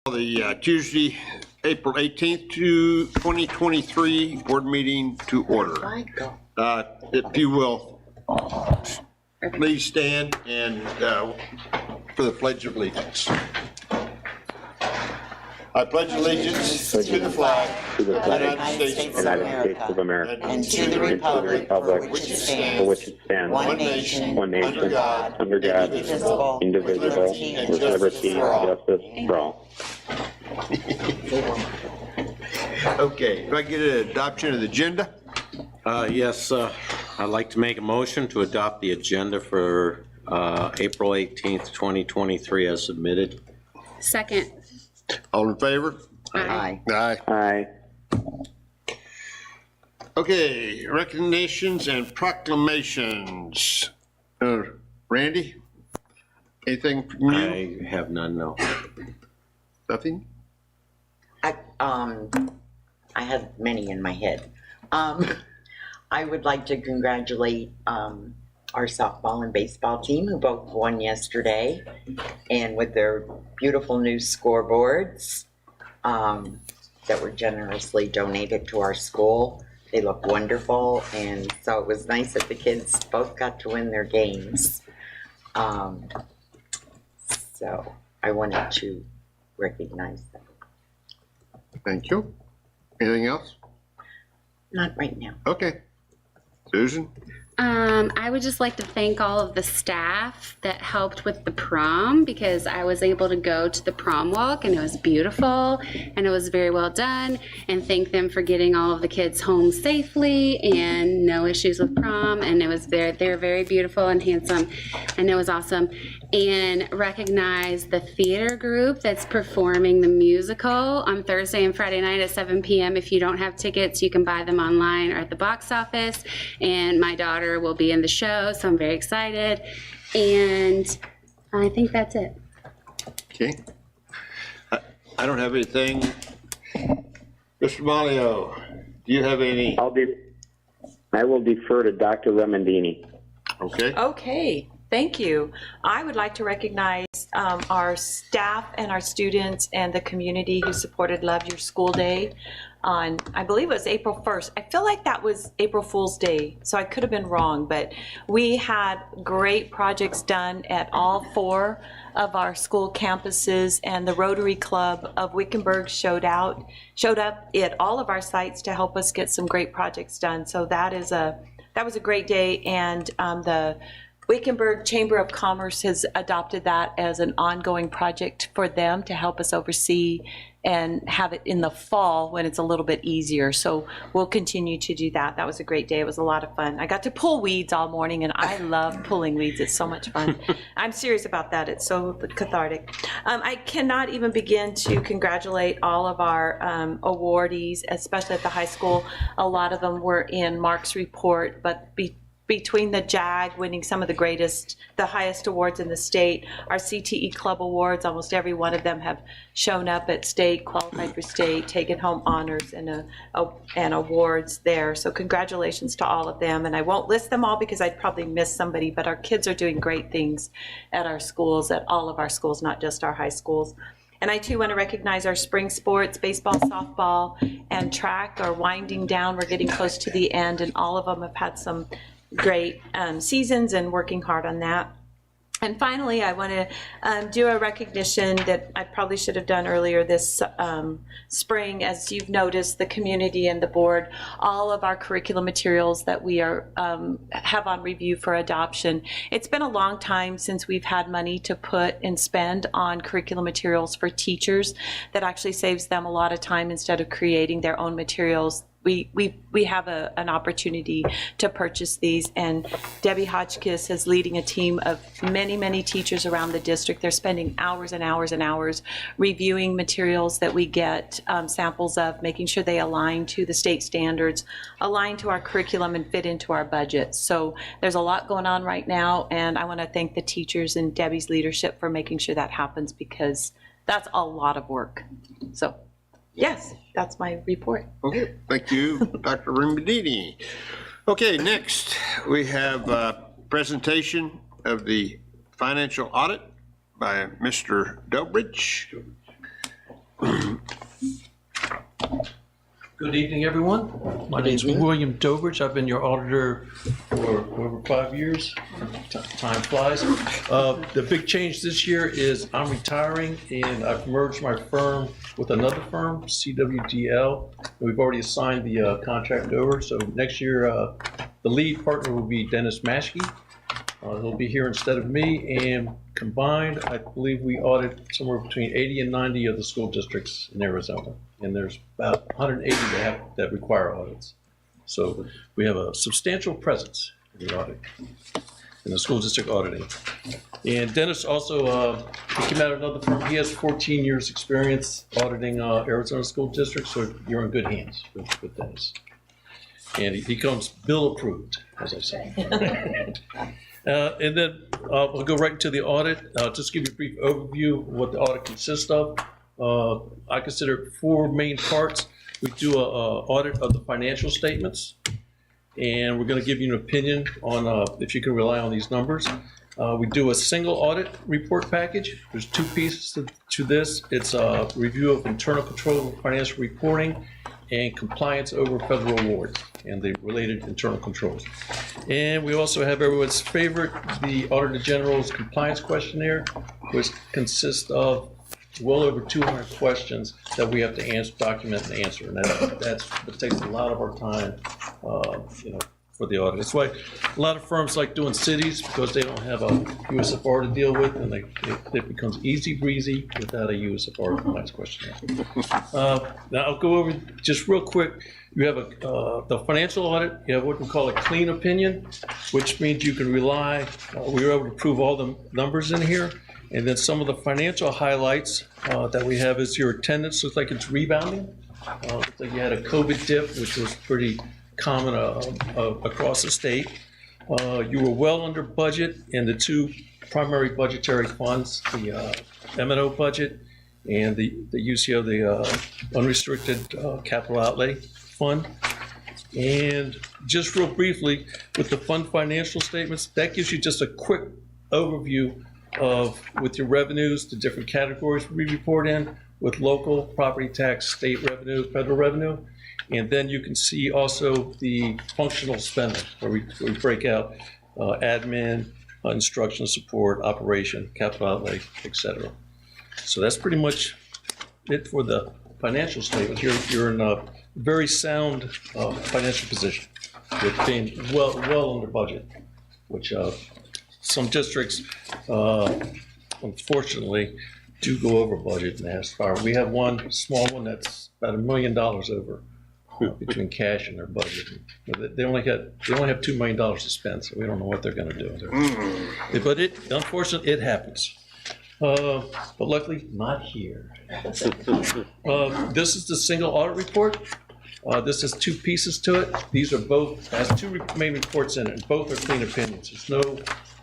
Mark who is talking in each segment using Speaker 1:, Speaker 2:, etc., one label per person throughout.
Speaker 1: The Tuesday, April 18th, 2023 board meeting to order. If you will, please stand and for the Pledge of Allegiance. I pledge allegiance to the flag of the United States of America and to the republic for which it stands, one nation, under God, indivisible, with liberty and justice for all. Okay, do I get an adoption of the agenda?
Speaker 2: Yes, I'd like to make a motion to adopt the agenda for April 18th, 2023 as submitted.
Speaker 3: Second.
Speaker 1: All in favor?
Speaker 3: Aye.
Speaker 1: Aye.
Speaker 4: Aye.
Speaker 1: Okay, recognitions and proclamations. Randy, anything from you?
Speaker 2: I have none, no.
Speaker 1: Nothing?
Speaker 5: I had many in my head. I would like to congratulate our softball and baseball team who both won yesterday, and with their beautiful new scoreboards that were generously donated to our school. They look wonderful, and so it was nice that the kids both got to win their games. So I wanted to recognize them.
Speaker 1: Thank you. Anything else?
Speaker 5: Not right now.
Speaker 1: Okay. Susan?
Speaker 3: I would just like to thank all of the staff that helped with the prom, because I was able to go to the prom walk and it was beautiful and it was very well done, and thank them for getting all of the kids home safely and no issues with prom, and it was they're very beautiful and handsome and it was awesome. And recognize the theater group that's performing the musical on Thursday and Friday night at 7 p.m. If you don't have tickets, you can buy them online or at the box office. And my daughter will be in the show, so I'm very excited. And I think that's it.
Speaker 1: Okay. I don't have anything. Mr. Malio, do you have any?
Speaker 4: I will defer to Dr. Remendini.
Speaker 1: Okay.
Speaker 6: Okay, thank you. I would like to recognize our staff and our students and the community who supported Love Your School Day on, I believe it was April 1st. I feel like that was April Fool's Day, so I could have been wrong, but we had great projects done at all 4 of our school campuses, and the Rotary Club of Wickenburg showed up at all of our sites to help us get some great projects done. So that was a great day, and the Wickenburg Chamber of Commerce has adopted that as an ongoing project for them to help us oversee and have it in the fall when it's a little bit easier. So we'll continue to do that. That was a great day. It was a lot of fun. I got to pull weeds all morning, and I love pulling weeds. It's so much fun. I'm serious about that. It's so cathartic. I cannot even begin to congratulate all of our awardees, especially at the high school. A lot of them were in Mark's report, but between the JAG winning some of the highest awards in the state, our CTE Club awards, almost every one of them have shown up at state, qualified for state, taken home honors and awards there. So congratulations to all of them. And I won't list them all because I'd probably miss somebody, but our kids are doing great things at our schools, at all of our schools, not just our high schools. And I too want to recognize our spring sports, baseball, softball, and track are winding down. We're getting close to the end, and all of them have had some great seasons and working hard on that. And finally, I want to do a recognition that I probably should have done earlier this spring. As you've noticed, the community and the board, all of our curriculum materials that we have on review for adoption. It's been a long time since we've had money to put and spend on curriculum materials for teachers. That actually saves them a lot of time instead of creating their own materials. We have an opportunity to purchase these, and Debbie Hotchkiss is leading a team of many teachers around the district. They're spending hours and hours and hours reviewing materials that we get samples of, making sure they align to the state standards, align to our curriculum, and fit into our budget. So there's a lot going on right now, and I want to thank the teachers and Debbie's leadership for making sure that happens, because that's a lot of work. So yes, that's my report.
Speaker 1: Okay, thank you, Dr. Rimbadini. Okay, next we have a presentation of the financial audit by Mr. Delbridge.
Speaker 7: Good evening, everyone. My name is William Dobridge. I've been your auditor for over 5 years. Time flies. The big change this year is I'm retiring, and I've merged my firm with another firm, CWDL. We've already assigned the contract over. So next year, the lead partner will be Dennis Maschke. He'll be here instead of me, and combined, I believe we audit somewhere between 80 and 90 of the school districts in Arizona. And there's about 180 that require audits. So we have a substantial presence in the audit, in the school district auditing. And Dennis also, he came out of another firm. He has 14 years experience auditing Arizona school districts, so you're in good hands with Dennis. And he comes bill approved, as I say. And then we'll go right into the audit. Just give you a brief overview of what the audit consists of. I consider 4 main parts. We do an audit of the financial statements, and we're going to give you an opinion on if you can rely on these numbers. We do a single audit report package. There's 2 pieces to this. It's a review of internal control of financial reporting and compliance over federal awards and the related internal controls. And we also have everyone's favorite, the Auditor General's compliance questionnaire, which consists of well over 200 questions that we have to answer, document, and answer. And that takes a lot of our time, for the audit. That's why a lot of firms like doing cities, because they don't have a USFR to deal with, and it becomes easy breezy without a USFR compliance questionnaire. Now I'll go over just real quick. You have the financial audit. You have what we call a clean opinion, which means you can rely. We were able to prove all the numbers in here. And then some of the financial highlights that we have is your attendance looks like it's rebounding. Looks like you had a COVID dip, which was pretty common across the state. You were well under budget in the 2 primary budgetary funds, the M&O budget and the UCO, the unrestricted capital outlay fund. And just real briefly, with the fund financial statements, that gives you just a quick overview of, with your revenues, the different categories we report in, with local, property tax, state revenue, federal revenue. And then you can see also the functional spending, where we break out admin, instructional support, operation, capital outlay, etc. So that's pretty much it for the financial statements. You're in a very sound financial position with being well under budget, which some districts, unfortunately, do go over budget in the far. We have one small one that's about $1 million over between cash and their budget. They only have $2 million to spend, so we don't know what they're going to do. But unfortunately, it happens. But luckily, not here. This is the single audit report. This has 2 pieces to it. These are both, has 2 main reports in it, and both are clean opinions. There's no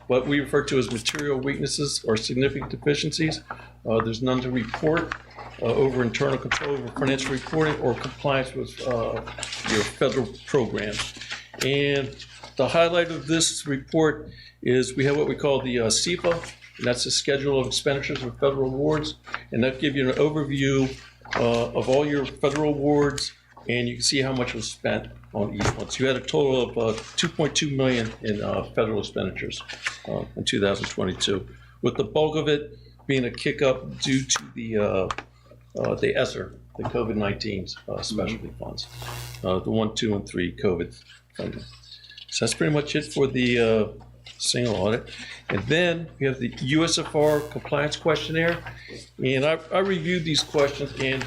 Speaker 7: what we refer to as material weaknesses or significant deficiencies. There's none to report over internal control over financial reporting or compliance with your federal programs. And the highlight of this report is we have what we call the SEPA, and that's the Schedule of Expenditures for Federal Awards, and that gives you an overview of all your federal awards, and you can see how much was spent on each one. So you had a total of $2.2 million in federal expenditures in 2022, with the bulk of it being a kick up due to the ESSER, the COVID-19 specialty funds, the 1, 2, and 3 COVID funding. So that's pretty much it for the single audit. And then we have the USFR compliance questionnaire. And I reviewed these questions, and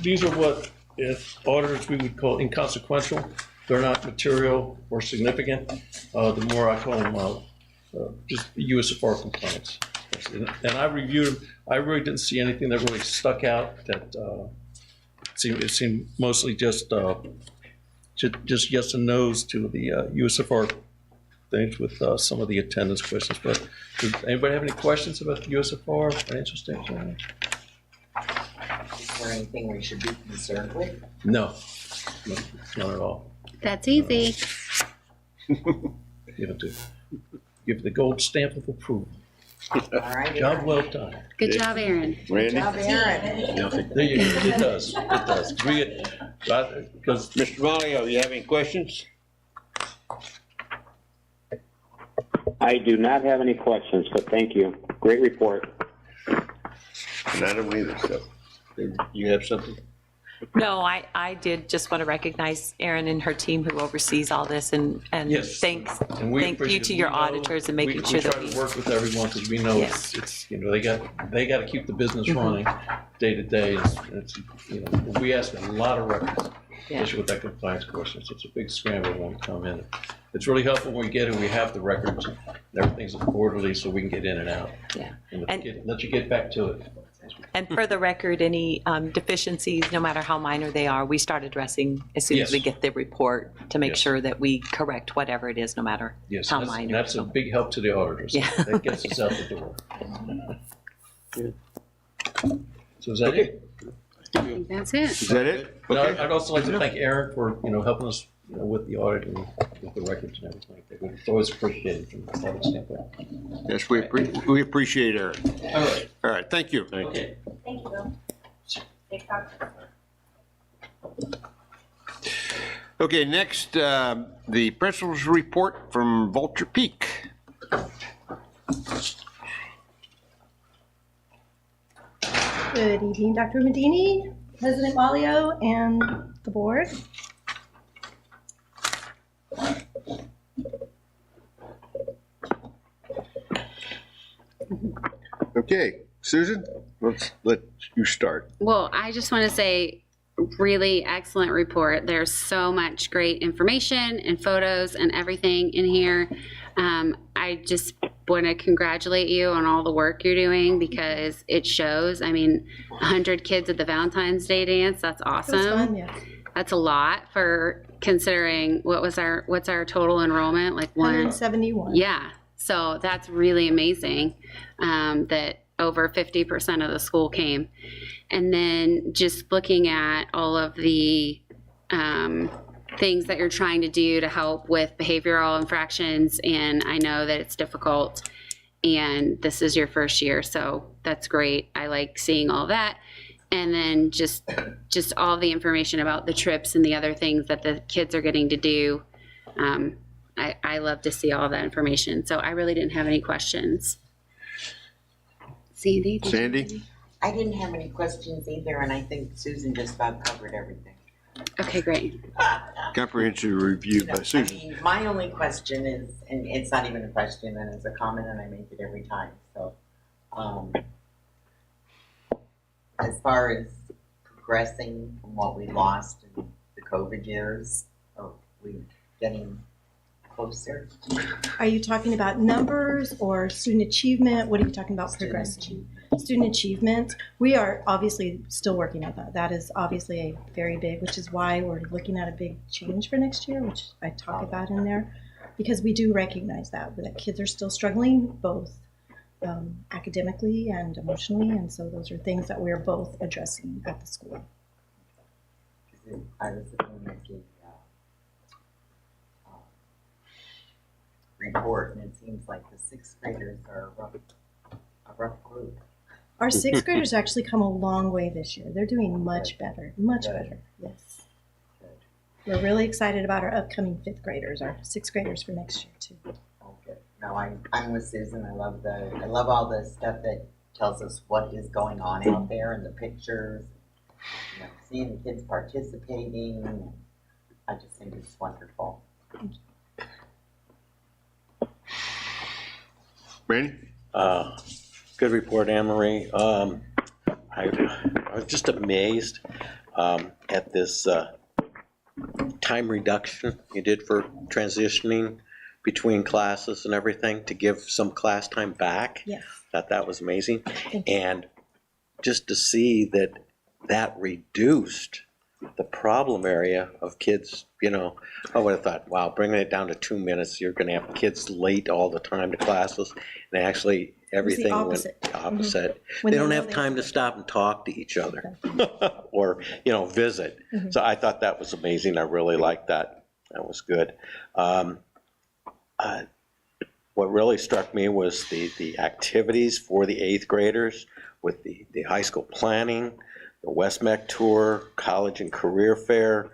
Speaker 7: these are what, if auditors, we would call inconsequential. They're not material or significant. The more I call them just USFR compliance. And I reviewed them. I really didn't see anything that really stuck out. That it seemed mostly just yes and no's to the USFR things with some of the attendance questions. But does anybody have any questions about the USFR financial statement?
Speaker 5: Is there anything we should be concerned with?
Speaker 7: No, not at all.
Speaker 3: That's easy.
Speaker 7: Give it the gold stamp of approval.
Speaker 5: All right.
Speaker 7: Job
Speaker 5: Aaron.
Speaker 7: well done.
Speaker 3: Good job, Aaron.
Speaker 8: Randy?
Speaker 5: Job, Aaron.
Speaker 7: There you go. It does. It does. Because
Speaker 8: Mr. Malio, you have any questions?
Speaker 4: I do not have any questions, but thank you. Great report.
Speaker 8: And I don't either, so. You have something?
Speaker 6: No, I did just want to recognize Erin and her team who oversees all this and
Speaker 7: Yes.
Speaker 6: thank
Speaker 7: we
Speaker 6: you
Speaker 7: appreciate
Speaker 6: to
Speaker 7: it.
Speaker 6: your
Speaker 7: We know-
Speaker 6: auditors and making sure that
Speaker 7: we
Speaker 6: we.
Speaker 7: try to work with everyone because we know
Speaker 6: Yes.
Speaker 7: it's, you know, they got to keep the business running day to day. It's, you know, we ask a lot of records,
Speaker 6: Yeah.
Speaker 7: especially with that compliance question. So it's a big scramble when we come in. It's really helpful when we get it, we have the records, and everything's orderly so we can get in and out.
Speaker 6: Yeah.
Speaker 7: And
Speaker 6: And-
Speaker 7: let you get back to it.
Speaker 6: And for the record, any deficiencies, no matter how minor they are, we start addressing as soon as we
Speaker 7: Yes.
Speaker 6: get the report to make
Speaker 7: Yes.
Speaker 6: sure that we correct whatever it is, no matter
Speaker 7: Yes,
Speaker 6: how
Speaker 7: and
Speaker 6: minor.
Speaker 7: that's a big help to the auditors.
Speaker 6: Yeah.
Speaker 7: That gets us out the door. So is that it?
Speaker 3: I think that's it.
Speaker 8: Is that it?
Speaker 7: But
Speaker 8: Okay.
Speaker 7: I'd also like to thank Aaron for, you know, helping us, you know, with the audit and with the records and everything. It's always appreciated from the audit standpoint.
Speaker 8: Yes, we appreciate Eric.
Speaker 7: All right.
Speaker 8: All right, thank you.
Speaker 7: Okay.
Speaker 9: Thank you, Bill. Take care.
Speaker 8: Okay, next, the principal's report from Vulture Peak.
Speaker 9: Good evening, Dr. Medini, President Malio, and the board.
Speaker 8: Okay, Susan, let's let you start.
Speaker 3: Well, I just want to say, really excellent report. There's so much great information and photos and everything in here. I just want to congratulate you on all the work you're doing because it shows. I mean, 100 kids at the Valentine's Day dance, that's
Speaker 9: It was
Speaker 3: awesome.
Speaker 9: fun, yeah.
Speaker 3: That's a lot for considering what's our total enrollment? Like
Speaker 9: 171.
Speaker 3: Yeah, so that's really amazing that over 50% of the school came. And then just looking at all of the things that you're trying to do to help with behavioral infractions, and I know that it's difficult, and this is your first year, so that's great. I like seeing all that. And then just all the information about the trips and the other things that the kids are getting to do. I love to see all that information. So I really didn't have any questions. Sandy? did you have
Speaker 8: Sandy?
Speaker 3: any?
Speaker 5: I didn't have any questions either, and I think Susan just about covered everything.
Speaker 3: Okay, great.
Speaker 8: Comprehensive review by
Speaker 5: I
Speaker 8: Susan.
Speaker 5: mean, my only question is, and it's not even a question, and it's a comment, and I make it every time, so, as far as progressing from what we lost in the COVID years, are we getting closer?
Speaker 9: Are you talking about numbers or student achievement? What are you talking about
Speaker 5: Student
Speaker 9: progressing? Student achievement. We are obviously still working on that. That is obviously a very big, which is why we're looking at a big change for next year, which I talk about in there, because we do recognize that kids are still struggling both academically and emotionally, and so those are things that we're both addressing at the school.
Speaker 5: I was looking at the report, and it seems like the sixth graders are a rough group.
Speaker 9: Our sixth graders actually come a long way this year. They're doing much better, much
Speaker 5: Good.
Speaker 9: better. Yes.
Speaker 5: Good.
Speaker 9: We're really excited about our upcoming fifth graders, our sixth graders for next year too.
Speaker 5: Okay. No, I'm with Susan. I love all the stuff that tells us what is going on out there and the pictures. You know, seeing the kids participating. I just think it's wonderful.
Speaker 8: Randy?
Speaker 2: Good report, Anne Marie. I was just amazed at this time reduction you did for transitioning between classes and everything to give some class time back.
Speaker 9: Yes.
Speaker 2: That was amazing.
Speaker 9: Thank you.
Speaker 2: And just to see that reduced the problem area of kids, you know, I would have thought, wow, bringing it down to 2 minutes, you're going to have kids late all the time to classes. And actually, everything
Speaker 9: opposite.
Speaker 2: went opposite.
Speaker 9: When
Speaker 2: They
Speaker 9: they
Speaker 2: don't
Speaker 9: know
Speaker 2: have
Speaker 9: they
Speaker 2: time to
Speaker 9: have to-
Speaker 2: stop and talk to each other or, you know, visit.
Speaker 9: Mhm.
Speaker 2: So I thought that was amazing. I really liked that. That was good. what really struck me was the activities for the 8th graders with the high school planning, the WestMech tour, college and career fair,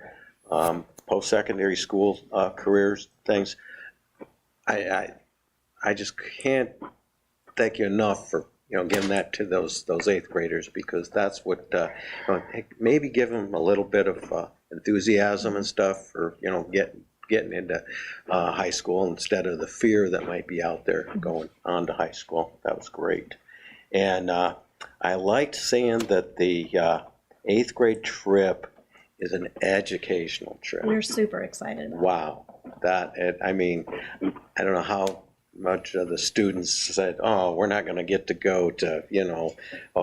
Speaker 2: post-secondary school careers things. I just can't thank you enough for giving that to those 8th graders, because that's what maybe give them a little bit of enthusiasm and stuff for getting into high school instead of the fear that might be out there going on to high school. That was great. And I liked seeing that the 8th grade trip is an educational trip.
Speaker 9: We're super excited about it.
Speaker 2: Wow. I mean, I don't know how much of the students said, oh, we're not going to get to go to,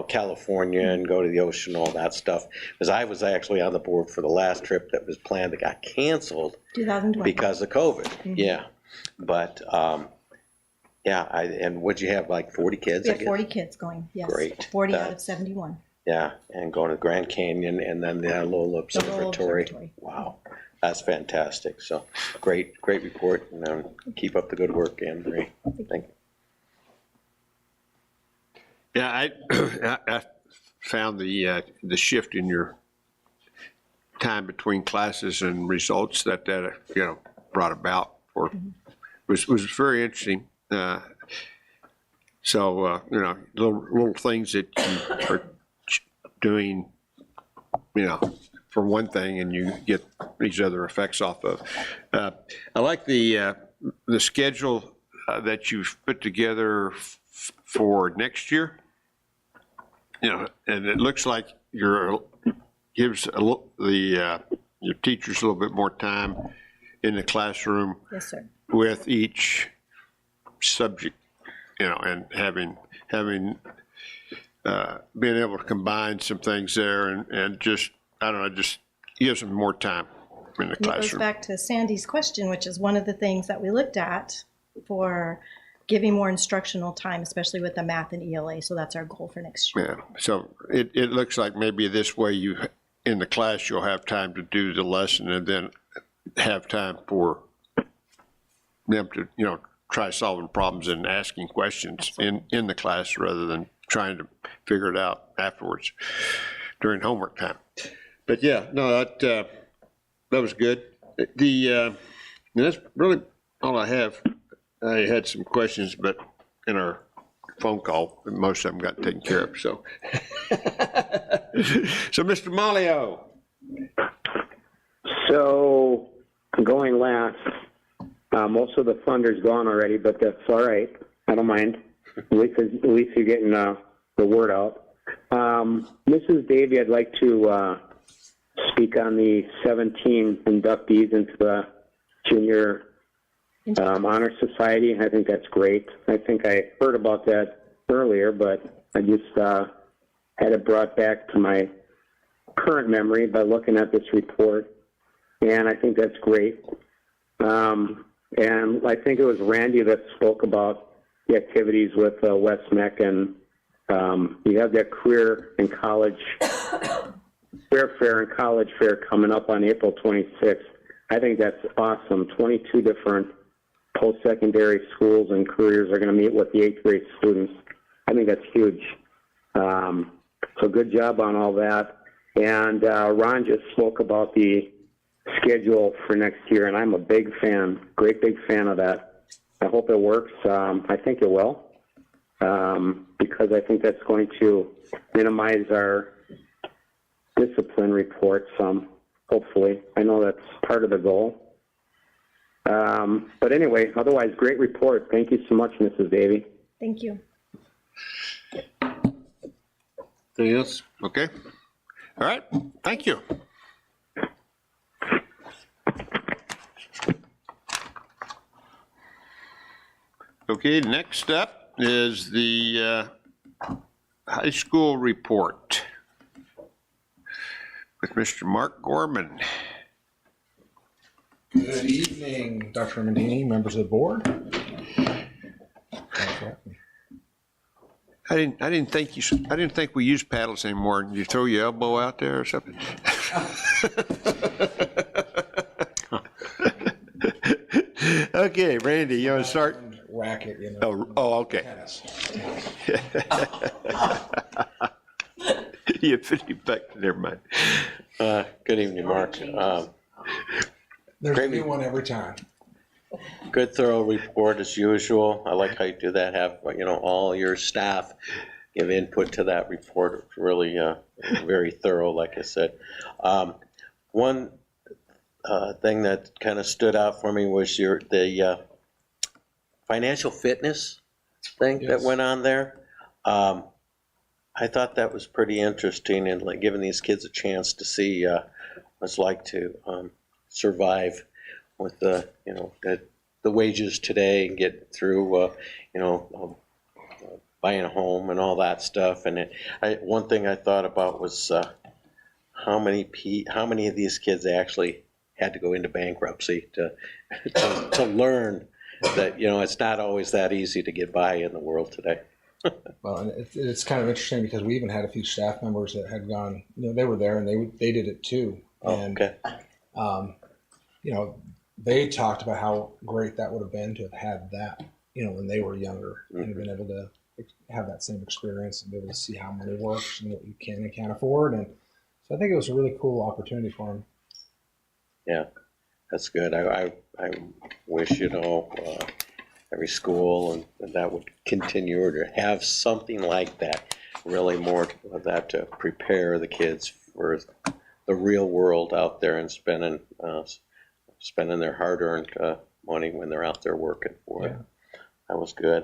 Speaker 2: California and go to the ocean, all that stuff. Because I was actually on the board for the last trip that was planned that got canceled
Speaker 9: 2020.
Speaker 2: because of COVID. Yeah. But, and would you have, like 40 kids?
Speaker 9: We have 40 kids going, yes.
Speaker 2: Great.
Speaker 9: 40 out of 71.
Speaker 2: Yeah, and going to the Grand Canyon and then the Lowell Observatory.
Speaker 9: Observatory.
Speaker 2: Wow. That's fantastic. So great report, and keep up the good work, Anne Marie. Thank you.
Speaker 8: Yeah, I found the shift in your time between classes and results that brought about was very interesting. So little things that you are doing, for one thing, and you get these other effects off of. I like the schedule that you've put together for next year. And it looks like gives your teachers a little bit more time in the classroom.
Speaker 9: Yes, sir.
Speaker 8: With each subject, and having being able to combine some things there and just gives them more time in the
Speaker 9: And it goes
Speaker 8: classroom.
Speaker 9: back to Sandy's question, which is one of the things that we looked at for giving more instructional time, especially with the math and ELA. So that's our goal for next year.
Speaker 8: Yeah, so it looks like maybe this way in the class, you'll have time to do the lesson and then have time for them to, try solving problems and asking questions in the class rather than trying to figure it out afterwards during homework time. But yeah, no, that was good. That's really all I have. I had some questions, but in our phone call, most of them got taken care of, so. So, Mr. Malio.
Speaker 4: So, going last, most of the funder's gone already, but that's all right. I don't mind. At least you're getting the word out. Mrs. Davy, I'd like to speak on the 17 inductees into the Junior Honor Society. I think that's great. I think I heard about that earlier, but I just had it brought back to my current memory by looking at this report, and I think that's great. And I think it was Randy that spoke about the activities with WestMech, and you have that career and college fair and college fair coming up on April 26th. I think that's awesome. 22 different post-secondary schools and careers are going to meet with the 8th grade students. I think that's huge. So good job on all that. And Ron just spoke about the schedule for next year, and I'm a big fan, great big fan of that. I hope it works. I think it will, because I think that's going to minimize our discipline reports some, hopefully. I know that's part of the goal. But anyway, otherwise, great report. Thank you so much, Mrs. Davy.
Speaker 9: Thank you.
Speaker 8: Anything else? Okay. All right. Thank you. Okay, next up is the high school report with Mr. Mark Gorman.
Speaker 10: Good evening, Dr. Mendini, members of the board.
Speaker 8: I didn't think we used paddles anymore. Did you throw your elbow out there or something? Okay, Randy, you want to start?
Speaker 10: racket, you know.
Speaker 8: Oh, okay.
Speaker 10: Tennis.
Speaker 8: You put it back, never mind.
Speaker 2: Good evening, Mark.
Speaker 10: There's a
Speaker 2: Great.
Speaker 10: new one every time.
Speaker 2: Good thorough report as usual. I like how you do that, have, all your staff give input to that report. It's really very thorough, like I said. One thing that kind of stood out for me was the financial fitness thing that
Speaker 10: Yes.
Speaker 2: went on there. I thought that was pretty interesting, and like giving these kids a chance to see what it's like to survive with the wages today and get through buying a home and all that stuff. And one thing I thought about was how many of these kids actually had to go into bankruptcy to learn that it's not always that easy to get by in the world today.
Speaker 10: Well, and it's kind of interesting because we even had a few staff members that had gone, they were there and they did it too. And,
Speaker 2: Okay.
Speaker 10: they talked about how great that would have been to have had that, when they were younger and been able to have that same experience and be able to see how money works and what you can and can't afford. And so I think it was a really cool opportunity for them.
Speaker 2: Yeah, that's good. I wish every school and that would continue, or to have something like that, really more of that to prepare the kids for the real world out there and spending their hard-earned money when they're out there working for it. That was good.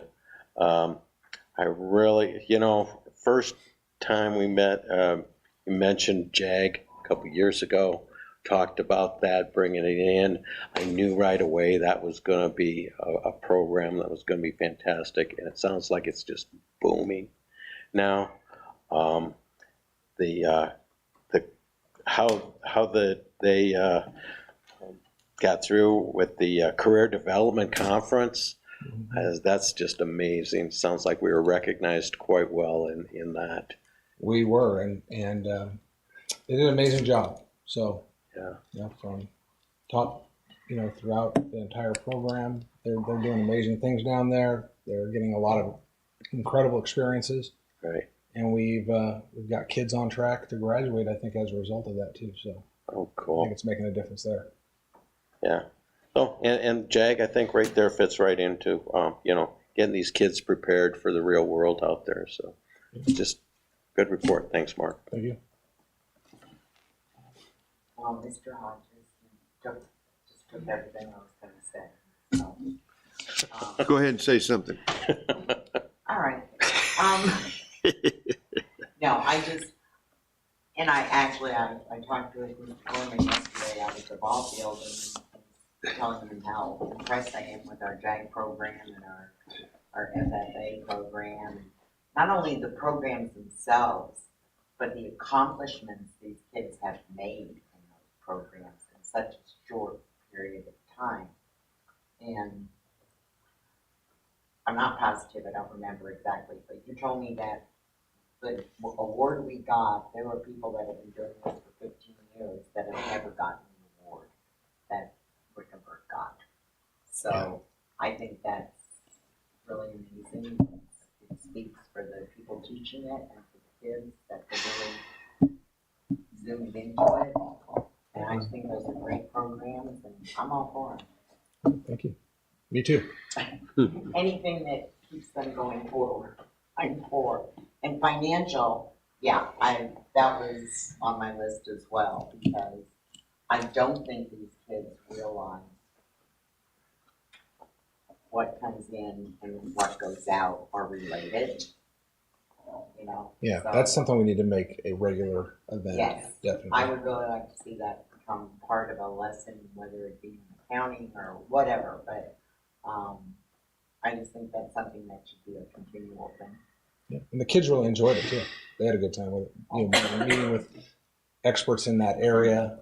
Speaker 2: I really, first time we met, you mentioned JAG a couple years ago, talked about that, bringing it in. I knew right away that was going to be a program that was going to be fantastic, and it sounds like it's just booming now. They got through with the career development conference. That's just amazing. Sounds like we were recognized quite well in that.
Speaker 10: We were, and they did an amazing job. So, from top, throughout the entire program, they're doing amazing things down there. They're getting a lot of incredible experiences.
Speaker 2: Right.
Speaker 10: And we've got kids on track to graduate, I think, as a result of that too. So,
Speaker 2: Oh,
Speaker 10: I
Speaker 2: cool.
Speaker 10: think it's making a difference there.
Speaker 2: Yeah. So, and JAG, I think right there fits right into, getting these kids prepared for the real world out there. So, just good report. Thanks, Mark.
Speaker 10: Thank you.
Speaker 5: Well, Mr. Hodges just took everything I was going to say. So,
Speaker 8: Go ahead and say something.
Speaker 5: all right. No, I talked to Mr. Gorman yesterday out at the ball field and telling him how impressed I am with our JAG program and our FFA program. Not only the programs themselves, but the accomplishments these kids have made in those programs in such a short period of time. And I'm not positive, I don't remember exactly, but you told me that the award we got, there were people that have been doing this for 15 years that have never gotten the award that Wickenburg got. So I think that's really amazing. It speaks for the people teaching it and for the kids that they really zoomed into it. And I just think those are great programs, and I'm all for them.
Speaker 10: Thank you. Me too.
Speaker 5: Anything that keeps them going forward, I'm for. And financial, that was on my list as well, because I don't think these kids realize what comes in and what goes out are related,
Speaker 10: Yeah,
Speaker 5: So,
Speaker 10: that's something we need to make a regular event.
Speaker 5: Yes,
Speaker 10: Definitely.
Speaker 5: I would really like to see that become part of a lesson, whether it be in accounting or whatever, but I just think that's something that should be a continual thing.
Speaker 10: Yeah. And the kids really enjoyed it too. They had a good time with it. Meeting with experts in that area.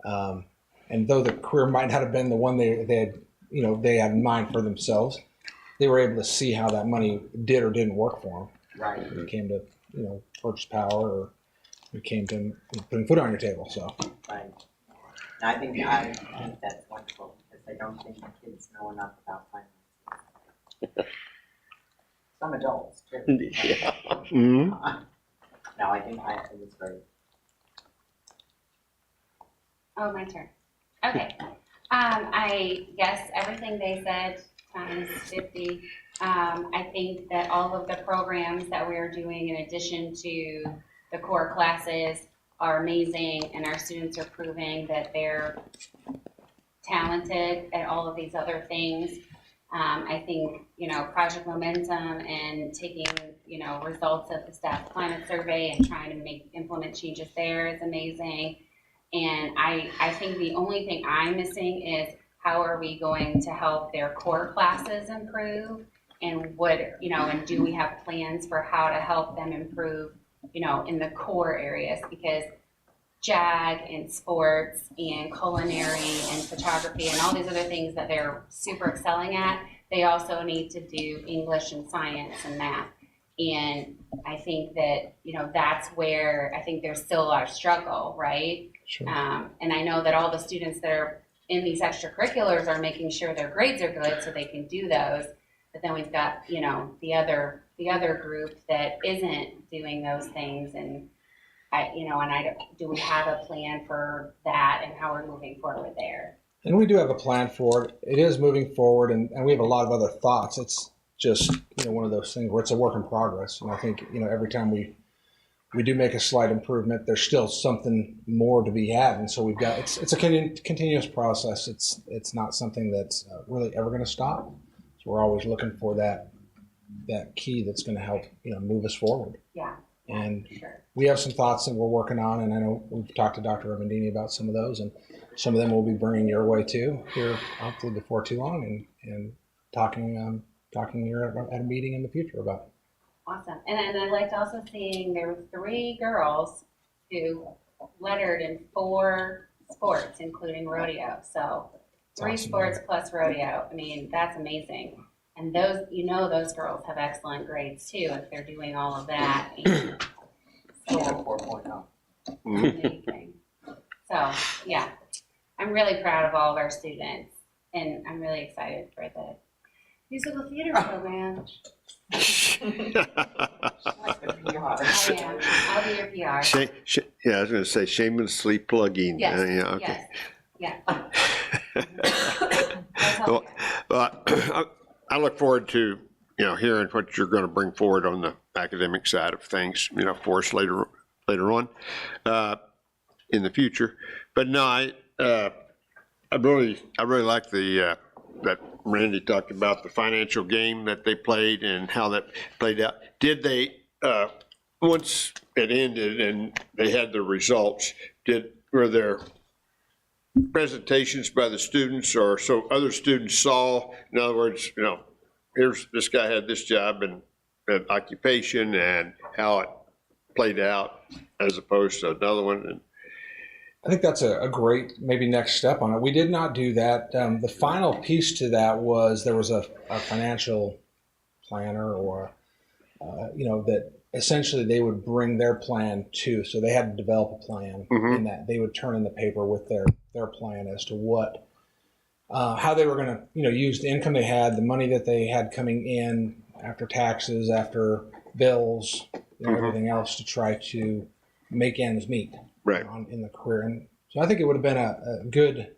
Speaker 10: And though the career might not have been the one they had in mind for themselves, they were able to see how that money did or didn't work for them.
Speaker 5: Right.
Speaker 10: When it came to purchase power, or it came to putting food on your table. So.
Speaker 5: Right. And I think that's wonderful, because I don't think the kids know enough about finances. Some adults too.
Speaker 2: Yeah.
Speaker 8: Mhm.
Speaker 5: No, I think it was great.
Speaker 3: Oh, my turn. Okay. I guess everything they said times 50. I think that all of the programs that we're doing in addition to the core classes are amazing, and our students are proving that they're talented at all of these other things. I think, Project Momentum and taking, results of the staff climate survey and trying to implement changes there is amazing. And I think the only thing I'm missing is how are we going to help their core classes improve? And and do we have plans for how to help them improve, in the core areas? Because JAG and sports and culinary and photography and all these other things that they're super excelling at, they also need to do English and science and math. And I think that, that's where I think there's still a lot of struggle, right?
Speaker 10: Sure.
Speaker 3: And I know that all the students that are in these extracurriculars are making sure their grades are good so they can do those. But then we've got, the other group that isn't doing those things. And do we have a plan for that and how we're moving forward there?
Speaker 10: And we do have a plan for it. It is moving forward, and we have a lot of other thoughts. It's just, one of those things where it's a work in progress. And I think, every time we do make a slight improvement, there's still something more to be had. And so it's a continuous process. It's not something that's really ever going to stop. So we're always looking for that key that's going to help, move us forward.
Speaker 3: Yeah.
Speaker 10: And
Speaker 3: sure.
Speaker 10: We have some thoughts that we're working on, and I know we've talked to Dr. Remendini about some of those, and some of them we'll be bringing your way too here hopefully before too long, and talking here at a meeting in the future about.
Speaker 3: Awesome. And I liked also seeing there were 3 girls who lettered in 4 sports, including rodeo. So 3
Speaker 10: awesome,
Speaker 3: sports plus rodeo. I mean, that's amazing. And those girls have excellent grades too if they're doing all of that. And so,
Speaker 5: 4.0.
Speaker 3: amazing. So yeah, I'm really proud of all of our students, and I'm really excited for the musical theater program. I am. I'll be your PR.
Speaker 8: Yeah, I was going to say shamelessly plugging.
Speaker 3: Yes.
Speaker 8: Yeah, okay.
Speaker 3: Yes. Yeah. That's all.
Speaker 8: Well, I look forward to, hearing what you're going to bring forward on the academic side of things, for us later on in the future. But no, I really like that Randy talked about the financial game that they played and how that played out. Did they, once it ended and they had the results, were there presentations by the students or so other students saw? In other words, here's this guy had this job and an occupation and how it played out as opposed to another one. And
Speaker 10: I think that's a great maybe next step on it. We did not do that. The final piece to that was there was a financial planner or, that essentially they would bring their plan to. So they had to develop a plan in that they would turn in the paper with their plan as to what, how they were going to, use the income they had, the money that they had coming in after taxes, after bills, everything else to try to make ends meet.
Speaker 8: Right.
Speaker 10: In the career. And so I think it would have been a good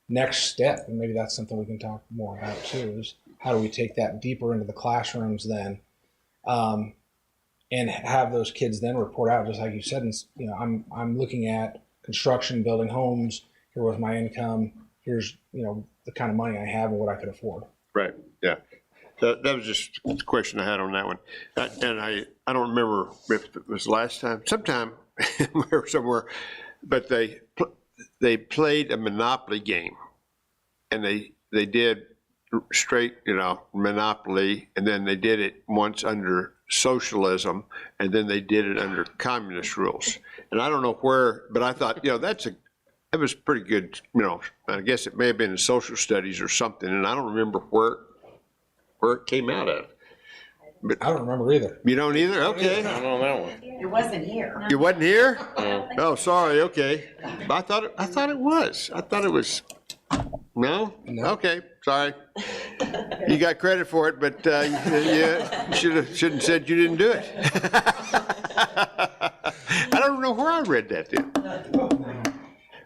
Speaker 10: next step. And maybe that's something we can talk more about too, is how do we take that deeper into the classrooms then, and have those kids then report out, just like you said, and, I'm looking at construction, building homes, here was my income, here's, the kind of money I have and what I could afford.
Speaker 8: right, yeah. That was just the question I had on that one. And I don't remember if it was last time, sometime somewhere, but they played a Monopoly game, and they did straight, Monopoly, and then they did it once under socialism, and then they did it under communist rules. And I don't know where, but I thought, that was pretty good, I guess it may have been in social studies or something, and I don't remember where it came out of. But
Speaker 10: I don't remember either.
Speaker 8: You don't either? Okay.
Speaker 2: I don't know that one.
Speaker 5: It wasn't here.
Speaker 8: You wasn't here? Oh, sorry, okay. I thought it was. I thought it was. No?
Speaker 10: No.
Speaker 8: Okay, sorry. You got credit for it, but you shouldn't said you didn't do it. I don't know where I read that then.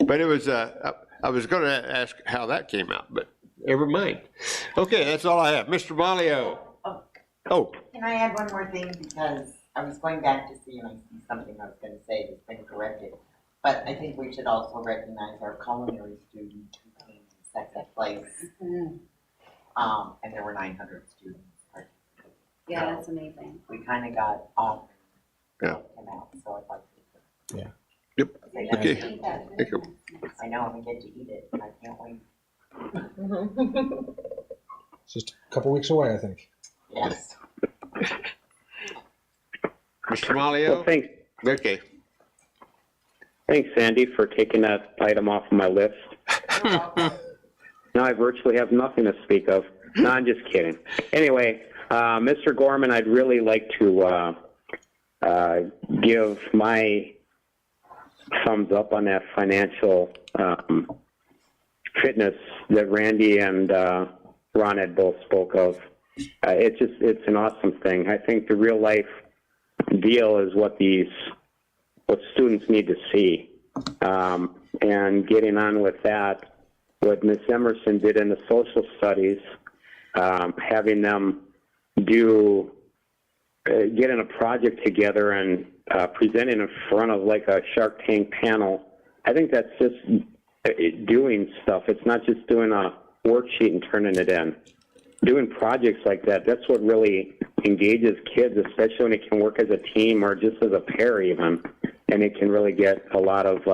Speaker 8: But it was, I was going to ask how that came out, but never mind. Okay, that's all I have. Mr. Malio. Oh.
Speaker 5: Can I add one more thing? Because I was going back to see and I see something I was going to say that's been corrected. But I think we should also recognize our culinary student who came in second place. And there were 900 students participating.
Speaker 3: Yeah, that's amazing.
Speaker 5: We kind of got off and
Speaker 8: Yeah.
Speaker 5: came out, so I'd like to.
Speaker 10: Yeah.
Speaker 8: Yep.
Speaker 5: Say that.
Speaker 8: Okay.
Speaker 5: Thank you. I know I'm gonna get to eat it, and I can't wait.
Speaker 10: It's just a couple weeks away, I think.
Speaker 5: Yes.
Speaker 8: Mr. Malio?
Speaker 4: Well, thanks.
Speaker 8: Okay.
Speaker 4: Thanks, Sandy, for taking that item off of my list. Now I virtually have nothing to speak of. No, I'm just kidding. Anyway, Mr. Gorman, I'd really like to give my thumbs up on that financial fitness that Randy and Ron had both spoke of. It's an awesome thing. I think the real life deal is what students need to see. And getting on with that, what Ms. Emerson did in the social studies, having them get in a project together and presenting in front of like a Shark Tank panel, I think that's just doing stuff. It's not just doing a worksheet and turning it in. Doing projects like that, that's what really engages kids, especially when it can work as a team or just as a pair even. And it can really get a lot of,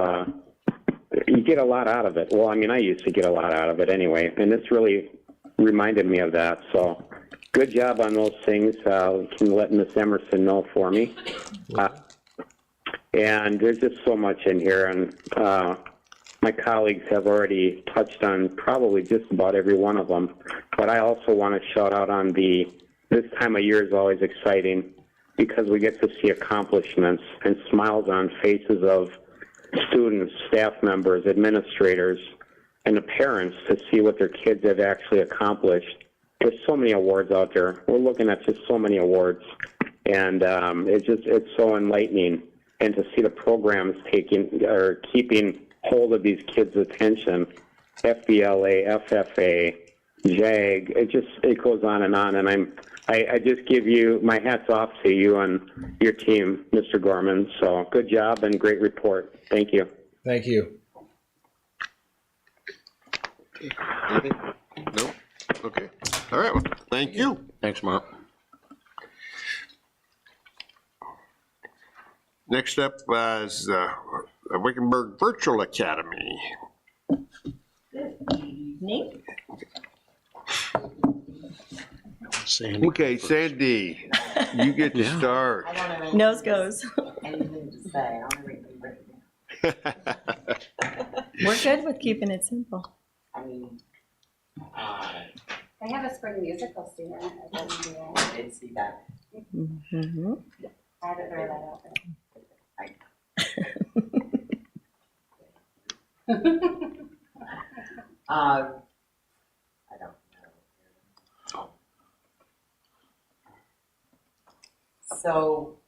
Speaker 4: you get a lot out of it. Well, I mean, I used to get a lot out of it anyway, and this really reminded me of that. So good job on those things. You can let Miss Emerson know for me. And there's just so much in here, and my colleagues have already touched on probably just about every one of them. But I also want to shout out on this time of year is always exciting because we get to see accomplishments and smiles on faces of students, staff members, administrators, and the parents to see what their kids have actually accomplished. There's so many awards out there. We're looking at just so many awards, and it's so enlightening. And to see the programs keeping hold of these kids' attention, FBLA, FFA, JAG, it goes on, and I just give you my hats off to you and your team, Mr. Gorman. So good job and great report. Thank you.
Speaker 10: Thank you.
Speaker 8: Anything? No? Okay. All right. Well, thank you.
Speaker 2: Thanks, Mark.
Speaker 8: Next up is the Wickenburg Virtual Academy.
Speaker 11: Evening.
Speaker 2: Sandy.
Speaker 8: Okay, Sandy, you get to start.
Speaker 5: I don't have anything
Speaker 11: Nose goes.
Speaker 5: anything to say. I don't have anything written down.
Speaker 11: We're good with keeping it simple.
Speaker 5: I mean,
Speaker 3: They have a spring musical student.
Speaker 5: I did see that.
Speaker 11: Mm-hmm.
Speaker 3: I had to throw that out there.
Speaker 5: I don't know. So,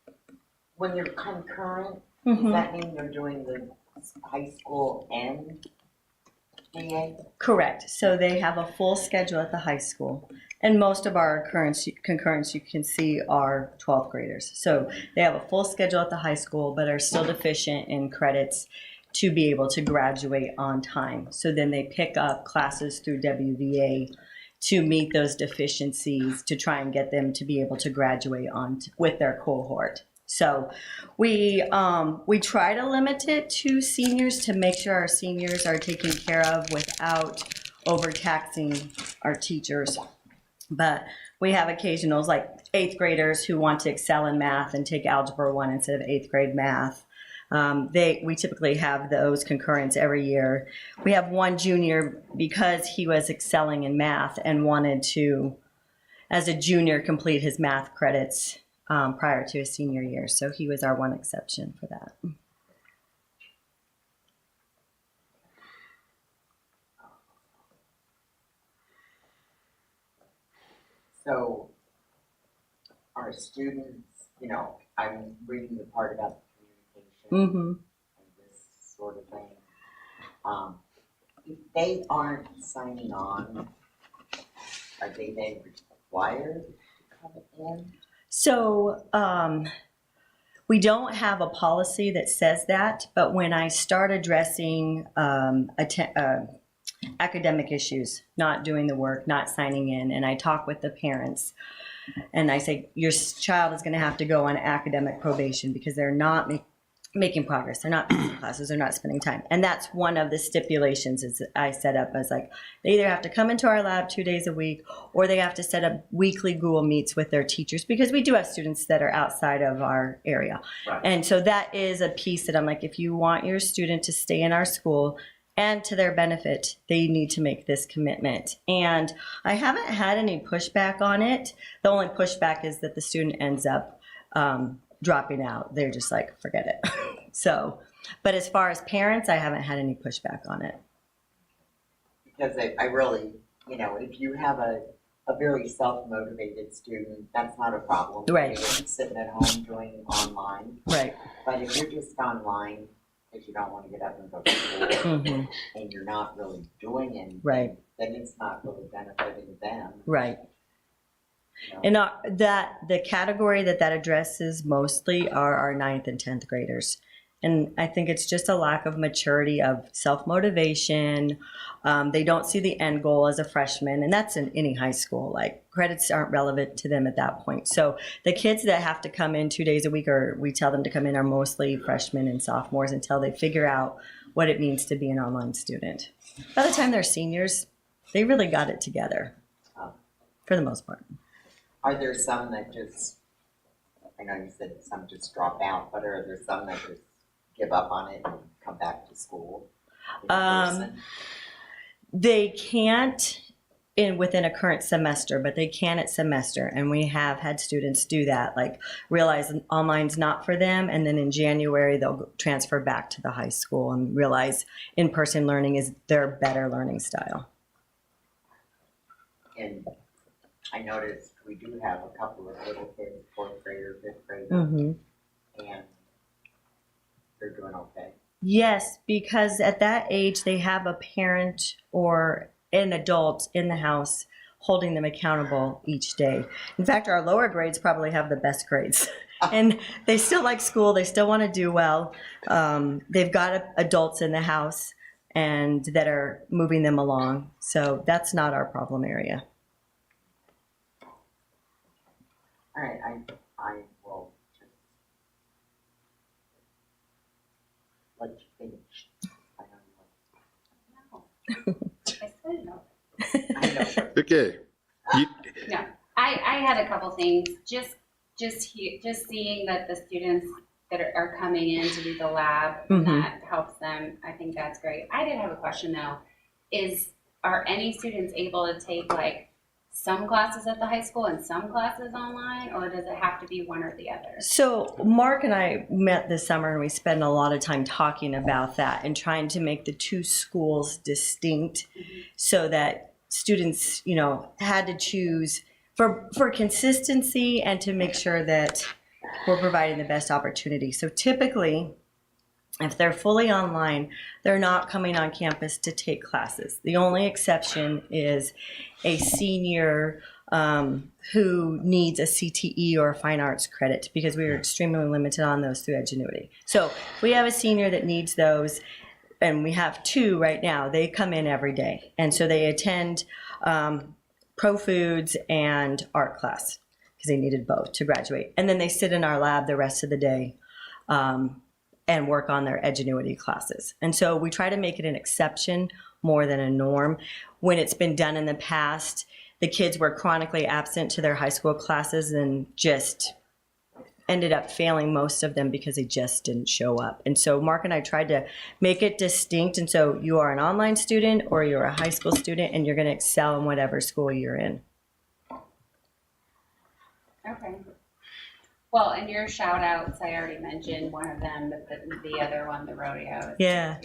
Speaker 5: when you're concurrent, does that mean you're doing the high school and GA?
Speaker 11: Correct. So they have a full schedule at the high school. And most of our concurrents you can see are 12th graders. So they have a full schedule at the high school, but are still deficient in credits to be able to graduate on time. So then they pick up classes through WVA to meet those deficiencies to try and get them to be able to graduate with their cohort. So we try to limit it to seniors to make sure our seniors are taken care of without overtaxing our teachers. But we have occasionals like 8th graders who want to excel in math and take Algebra 1 instead of 8th grade math. We typically have those concurrents every year. We have one junior because he was excelling in math and wanted to, as a junior, complete his math credits prior to his senior year. So he was our one exception for that.
Speaker 5: So our students, you know, I'm reading the part about the communication and this sort of thing. If they aren't signing on, are they then required to come in?
Speaker 11: So, we don't have a policy that says that, but when I start addressing academic issues, not doing the work, not signing in, and I talk with the parents, and I say, your child is going to have to go on academic probation because they're not making progress. They're not passing classes. They're not spending time. And that's one of the stipulations is I set up as like, they either have to come into our lab 2 days a week or they have to set up weekly Google Meets with their teachers because we do have students that are outside of our area.
Speaker 5: Right.
Speaker 11: And so that is a piece that I'm like, if you want your student to stay in our school and to their benefit, they need to make this commitment. And I haven't had any pushback on it. The only pushback is that the student ends up dropping out. They're just like, forget it. So, but as far as parents, I haven't had any pushback on it.
Speaker 5: Because I really, you know, if you have a very self-motivated student, that's not a problem.
Speaker 11: Right.
Speaker 5: You're sitting at home doing online.
Speaker 11: Right.
Speaker 5: But if you're just online because you don't want to get up and go to school and you're not really doing anything,
Speaker 11: Right.
Speaker 5: then it's not really benefiting them.
Speaker 11: Right.
Speaker 5: You know?
Speaker 11: And the category that addresses mostly are our 9th and 10th graders. And I think it's just a lack of maturity of self-motivation. They don't see the end goal as a freshman, and that's in any high school. Like, credits aren't relevant to them at that point. So the kids that have to come in 2 days a week, or we tell them to come in, are mostly freshmen and sophomores until they figure out what it means to be an online student. By the time they're seniors, they really got it together, for the most part.
Speaker 5: Are there some that just, I know you said some just drop out, but are there some that just give up on it and come back to school in person?
Speaker 11: They can't within a current semester, but they can at semester. And we have had students do that, like realize online's not for them. And then in January, they'll transfer back to the high school and realize in-person learning is their better learning style.
Speaker 5: And I noticed we do have a couple of little kids, 4th grader, 5th grader, and they're doing okay.
Speaker 11: Yes, because at that age, they have a parent or an adult in the house holding them accountable each day. In fact, our lower grades probably have the best grades. And they still like school. They still want to do well. They've got adults in the house and that are moving them along. So that's not our problem area.
Speaker 5: All right, I will just let you finish. I know you want. I know.
Speaker 8: Okay.
Speaker 3: No, I had a couple things. Just seeing that the students that are coming in to do the lab, that helps them. I think that's great. I did have a question though. Are any students able to take like some classes at the high school and some classes online, or does it have to be one or the other?
Speaker 11: So Mark and I met this summer and we spent a lot of time talking about that and trying to make the two schools distinct so that students, you know, had to choose for consistency and to make sure that we're providing the best opportunity. So typically, if they're fully online, they're not coming on campus to take classes. The only exception is a senior who needs a CTE or a fine arts credit because we are extremely limited on those through Edgenuity. So if we have a senior that needs those, and we have 2 right now, they come in every day. And so they attend Pro Foods and art class because they needed both to graduate. And then they sit in our lab the rest of the day and work on their Edgenuity classes. And so we try to make it an exception more than a norm. When it's been done in the past, the kids were chronically absent to their high school classes and just ended up failing most of them because they just didn't show up. And so Mark and I tried to make it distinct. And so you are an online student or you're a high school student and you're going to excel in whatever school you're in.
Speaker 3: Okay. Well, and your shout outs, I already mentioned one of them, but the other one, the rodeo.
Speaker 11: Yeah.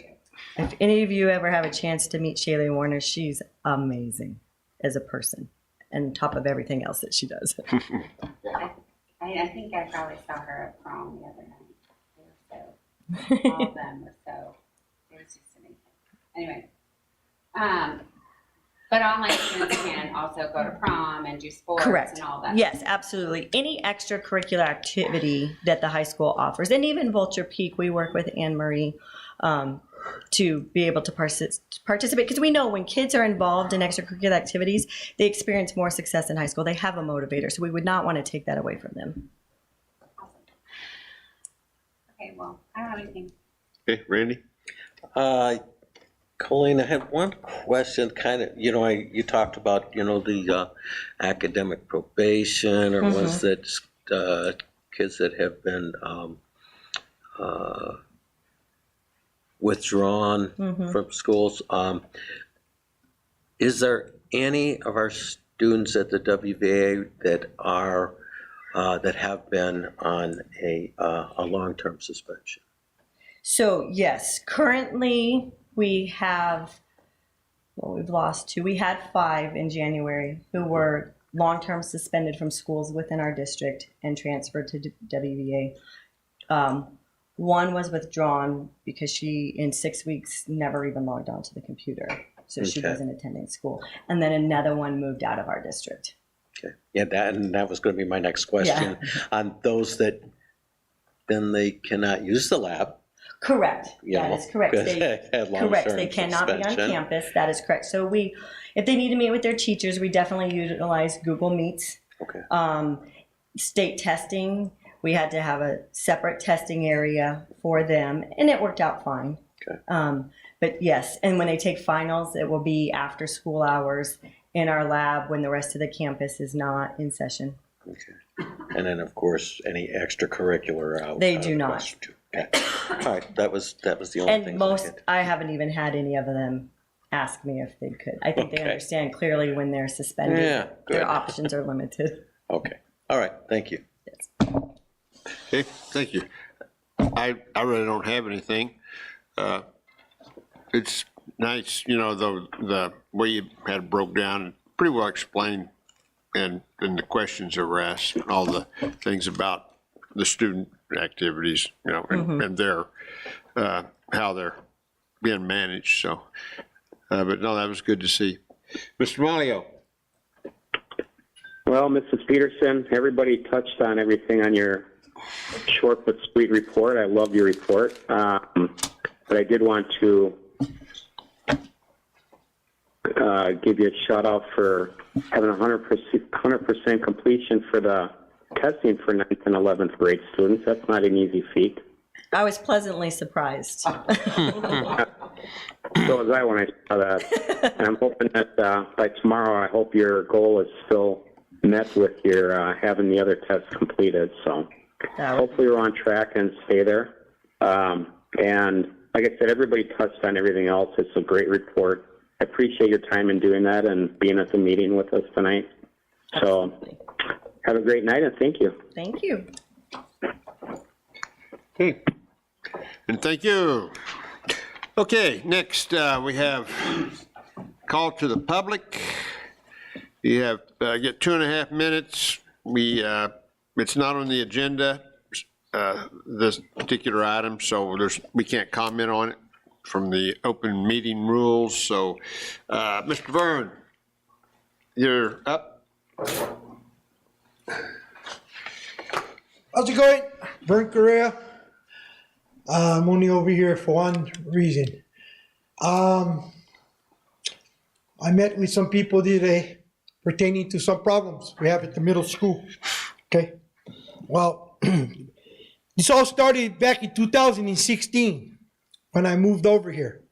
Speaker 11: If any of you ever have a chance to meet Shaylee Warner, she's amazing as a person. on top of everything else that she does.
Speaker 3: I think I probably saw her at prom the other night. They were so, all of them were so, it was just amazing. Anyway, but all my students can also go to prom and do sports
Speaker 11: Correct.
Speaker 3: and all that.
Speaker 11: Yes, absolutely. Any extracurricular activity that the high school offers, and even Vulture Peak, we work with Anne Marie to be able to participate, because we know when kids are involved in extracurricular activities, they experience more success in high school. They have a motivator, so we would not want to take that away from them.
Speaker 3: Awesome. Okay, well, I don't have anything.
Speaker 8: Okay, Randy?
Speaker 2: Colleen, I have one question, kind of, you talked about, the academic probation or ones that, kids that have been withdrawn from schools. Is there any of our students at the WVA that are, that have been on a long-term suspension?
Speaker 11: So yes, currently we have, well, we've lost 2. We had 5 in January who were long-term suspended from schools within our district and transferred to WVA. One was withdrawn because she, in 6 weeks, never even logged onto the computer. So she wasn't attending school. And then another one moved out of our district.
Speaker 2: Okay. Yeah, that was going to be my next question.
Speaker 11: Yeah.
Speaker 2: On those that then they cannot use the lab.
Speaker 11: Correct. That is correct. They cannot be on
Speaker 2: suspension.
Speaker 11: campus. That is correct. So if they need to meet with their teachers, we definitely utilize Google Meets.
Speaker 2: Okay.
Speaker 11: State testing, we had to have a separate testing area for them, and it worked out fine.
Speaker 2: Okay.
Speaker 11: But yes, and when they take finals, it will be after school hours in our lab when the rest of the campus is not in session.
Speaker 2: Okay. And then, of course, any extracurricular.
Speaker 11: They do not.
Speaker 2: Okay. All right. That was the only thing.
Speaker 11: And I haven't even had any of them ask me if they could. I think they understand clearly when they're suspended.
Speaker 2: Yeah, good.
Speaker 11: Their options are limited.
Speaker 2: Okay. All right. Thank you.
Speaker 11: Yes.
Speaker 8: Okay, thank you. I really don't have anything. It's nice, the way you had it broke down, pretty well explained, and the questions that were asked, and all the things about the student activities, and their, how they're being managed, so. But no, that was good to see. Mr. Malio.
Speaker 4: Well, Mrs. Peterson, everybody touched on everything on your short but sweet report. I love your report. But I did want to give you a shout out for having 100% completion for the testing for 9th and 11th grade students. That's not an easy feat.
Speaker 11: I was pleasantly surprised.
Speaker 4: So was I when I saw that. And I'm hoping that by tomorrow, I hope your goal is still met with your having the other tests completed. So hopefully we're on track and stay there. And like I said, everybody touched on everything else. It's a great report. I appreciate your time in doing that and being at the meeting with us tonight. So have a great night and thank you.
Speaker 11: Thank you.
Speaker 8: Okay. And thank you. Okay, next we have call to the public. You have get 2.5 minutes. It's not on the agenda, this particular item, so we can't comment on it from the open meeting rules. So, Mr. Vern, you're up.
Speaker 12: How's it going? Vern Correa. I'm only over here for one reason. I met with some people today pertaining to some problems we have at the middle school. Okay. Well, this all started back in 2016 when I moved over here.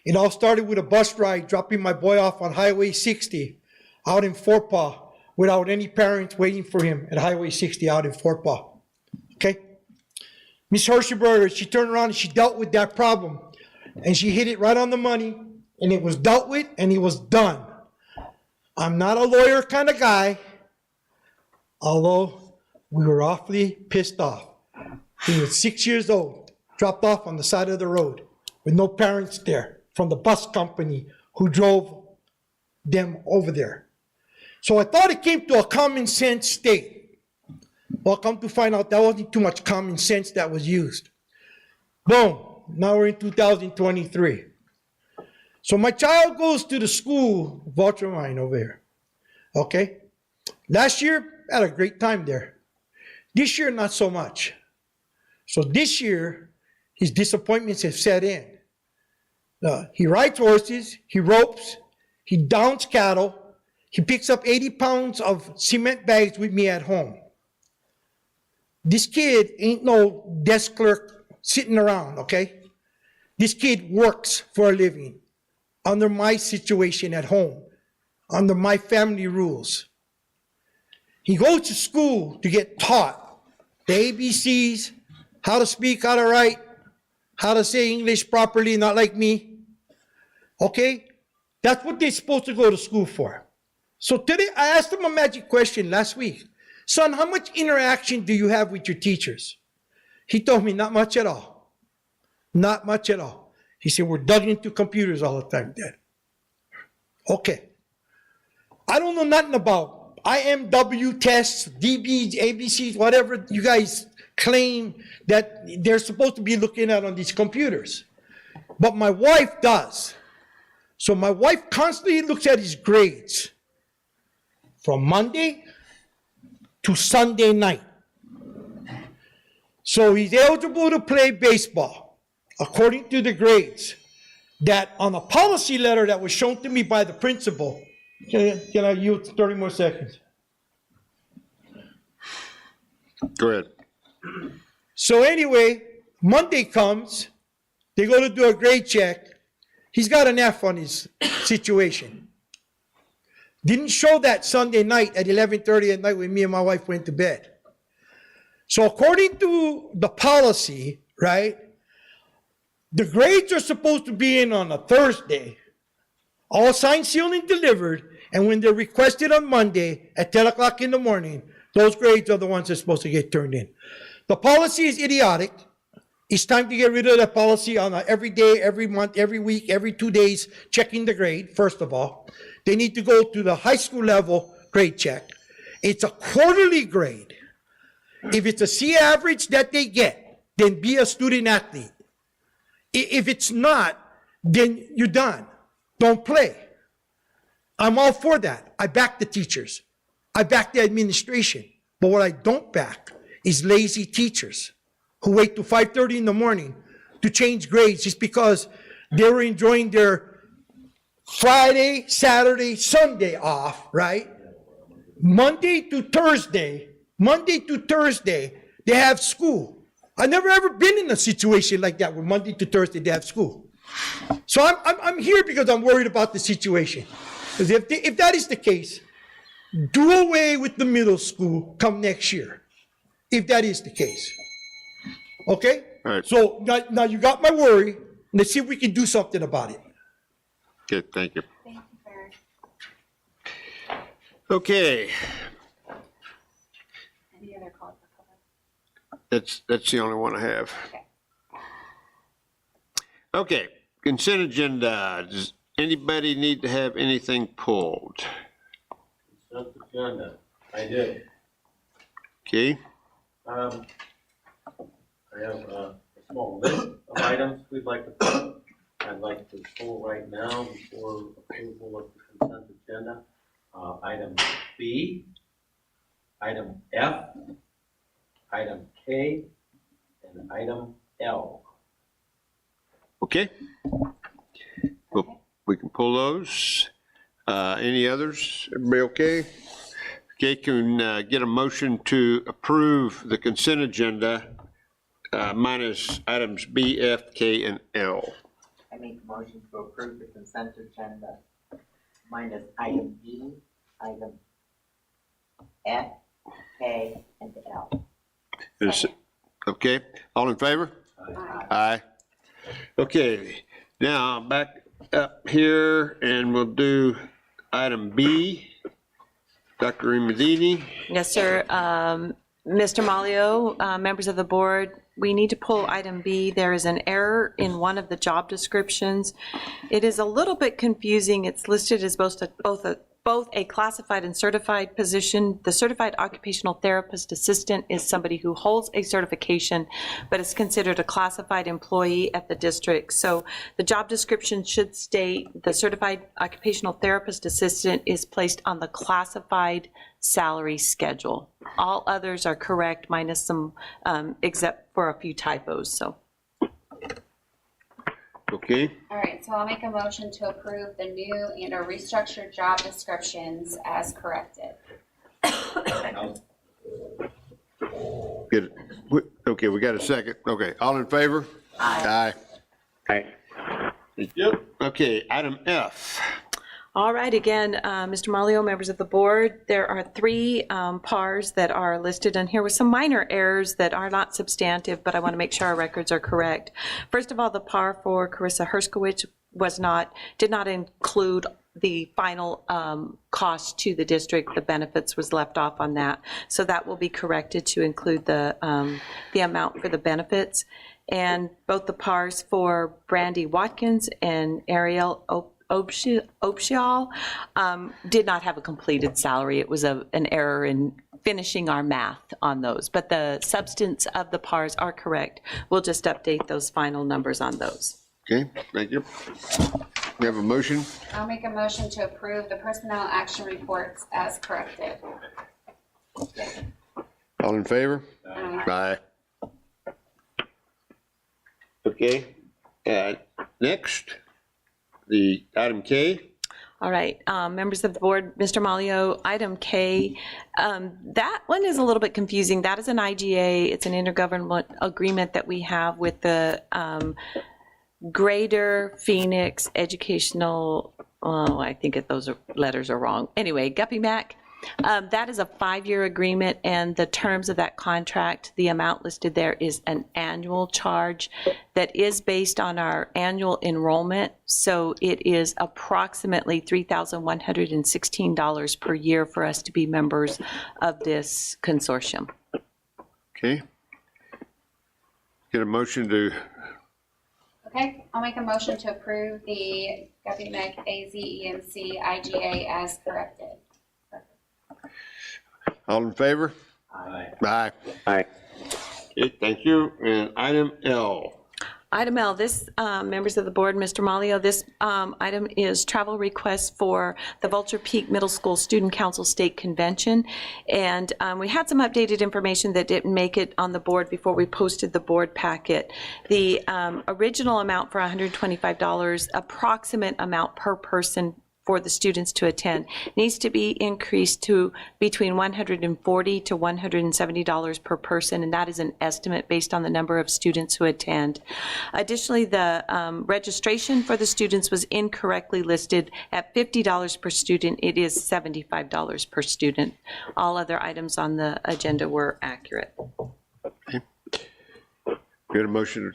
Speaker 12: It all started with a bus ride dropping my boy off on Highway 60 out in Fort Paw without any parents waiting for him at Highway 60 out in Fort Paw. Okay. Miss Herschenberger, she turned around and she dealt with that problem. And she hit it right on the money. And it was dealt with and it was done. I'm not a lawyer kind of guy, although we were awfully pissed off. He was 6 years old, dropped off on the side of the road with no parents there from the bus company who drove them over there. So I thought it came to a common sense state. Well, come to find out that wasn't too much common sense that was used. Boom, now we're in 2023. So my child goes to the school, Valtramine over here, okay? Last year, I had a great time there. This year, not so much. So this year, his disappointments have set in. He rides horses, he ropes, he downs cattle, he picks up 80 pounds of cement bags with me at home. This kid ain't no desk clerk sitting around, okay? This kid works for a living under my situation at home, under my family rules. He goes to school to get taught the ABCs, how to speak, how to write, how to say English properly, not like me. Okay? That's what they're supposed to go to school for. So today, I asked him a magic question last week. Son, how much interaction do you have with your teachers? He told me, not much at all. Not much at all. He said, we're dug into computers all the time, Dad. Okay. I don't know nothing about IMW tests, DBs, ABCs, whatever you guys claim that they're supposed to be looking at on these computers. But my wife does. So my wife constantly looks at his grades from Monday to Sunday night. So he's eligible to play baseball according to the grades that on a policy letter that was shown to me by the principal. Can I use 30 more seconds?
Speaker 8: Go ahead.
Speaker 12: So anyway, Monday comes, they go to do a grade check. He's got an F on his situation. Didn't show that Sunday night at 11:30 at night when me and my wife went to bed. So according to the policy, right, the grades are supposed to be in on a Thursday, all signed, sealed, and delivered, and when they're requested on Monday at 10 o'clock in the morning, those grades are the ones that are supposed to get turned in. The policy is idiotic. It's time to get rid of that policy on a every day, every month, every week, every 2 days, checking the grade, first of all. They need to go to the high school level grade check. It's a quarterly grade. If it's a C average that they get, then be a student athlete. If it's not, then you're done. Don't play. I'm all for that. I back the teachers. I back the administration. But what I don't back is lazy teachers who wait till 5:30 in the morning to change grades just because they were enjoying their Friday, Saturday, Sunday off, right? Monday to Thursday, they have school. I've never ever been in a situation like that where Monday to Thursday they have school. So I'm here because I'm worried about the situation. Because if that is the case, do away with the middle school come next year. If that is the case. Okay?
Speaker 8: All right.
Speaker 12: So now you got my worry. Let's see if we can do something about it.
Speaker 8: Good, thank you. Okay.
Speaker 3: Any other calls for comment?
Speaker 8: That's the only one I have. Okay, consent agenda. Does anybody need to have anything pulled?
Speaker 2: Consent agenda. I did.
Speaker 8: Okay,
Speaker 2: I have a small list of items we'd like to pull. I'd like to pull right now before approval of the consent agenda. Item B, item F, item K, and item L.
Speaker 8: okay. Well, we can pull those. Any others? Everybody okay? Okay, can get a motion to approve the consent agenda minus items B, F, K, and L.
Speaker 5: I make a motion to approve the consent agenda minus item E, item F, K, and L.
Speaker 8: Okay, all in favor? Aye. Okay, now back up here and we'll do item B. Dr. Imadini.
Speaker 6: Yes, sir. Mr. Malio, members of the board, we need to pull item B. There is an error in one of the job descriptions. It is a little bit confusing. It's listed as both a both a classified and certified position. The certified occupational therapist assistant is somebody who holds a certification, but is considered a classified employee at the district. So the job description should state the certified occupational therapist assistant is placed on the classified salary schedule. All others are correct, minus some, except for a few typos, so.
Speaker 8: Okay,
Speaker 3: All right, so I'll make a motion to approve the new and or restructured job descriptions as corrected.
Speaker 8: get it. Okay, we got a second. Okay, all in favor? Aye.
Speaker 4: Aye.
Speaker 8: Thank you. Okay, item F.
Speaker 6: All right, again, Mr. Malio, members of the board, there are 3 PARs that are listed on here with some minor errors that are not substantive, but I want to make sure our records are correct. First of all, the PAR for Carissa Herskowitz did not include the final cost to the district. The benefits was left off on that. So that will be corrected to include the amount for the benefits. And both the PARs for Brandy Watkins and Ariel Opshial did not have a completed salary. It was an error in finishing our math on those, but the substance of the PARs are correct. We'll just update those final numbers on those.
Speaker 8: Okay, thank you. We have a motion.
Speaker 3: I'll make a motion to approve the personnel action reports as corrected.
Speaker 8: All in favor? Aye. Okay, next, the item K.
Speaker 6: All right, members of the board, Mr. Malio, item K, that one is a little bit confusing. That is an IGA. It's an intergovernmental agreement that we have with the Greater Phoenix Educational, I think those letters are wrong. Anyway, Guppy Mac. That is a 5-year agreement, and the terms of that contract, the amount listed there is an annual charge that is based on our annual enrollment. So it is approximately $3,116 per year for us to be members of this consortium.
Speaker 8: Okay. Get a motion to,
Speaker 3: Okay, I'll make a motion to approve the Guppy Meg AZEMC IGA as corrected.
Speaker 8: all in favor?
Speaker 2: Aye.
Speaker 8: Aye.
Speaker 4: Aye.
Speaker 8: Okay, thank you. And item L.
Speaker 6: Item L, this, members of the board, Mr. Malio, this item is travel request for the Vulture Peak Middle School Student Council State Convention. And we had some updated information that didn't make it on the board before we posted the board packet. The original amount for $125, approximate amount per person for the students to attend, needs to be increased to between $140 to $170 per person, and that is an estimate based on the number of students who attend. Additionally, the registration for the students was incorrectly listed at $50 per student. It is $75 per student. All other items on the agenda were accurate.
Speaker 8: Okay. Get a motion.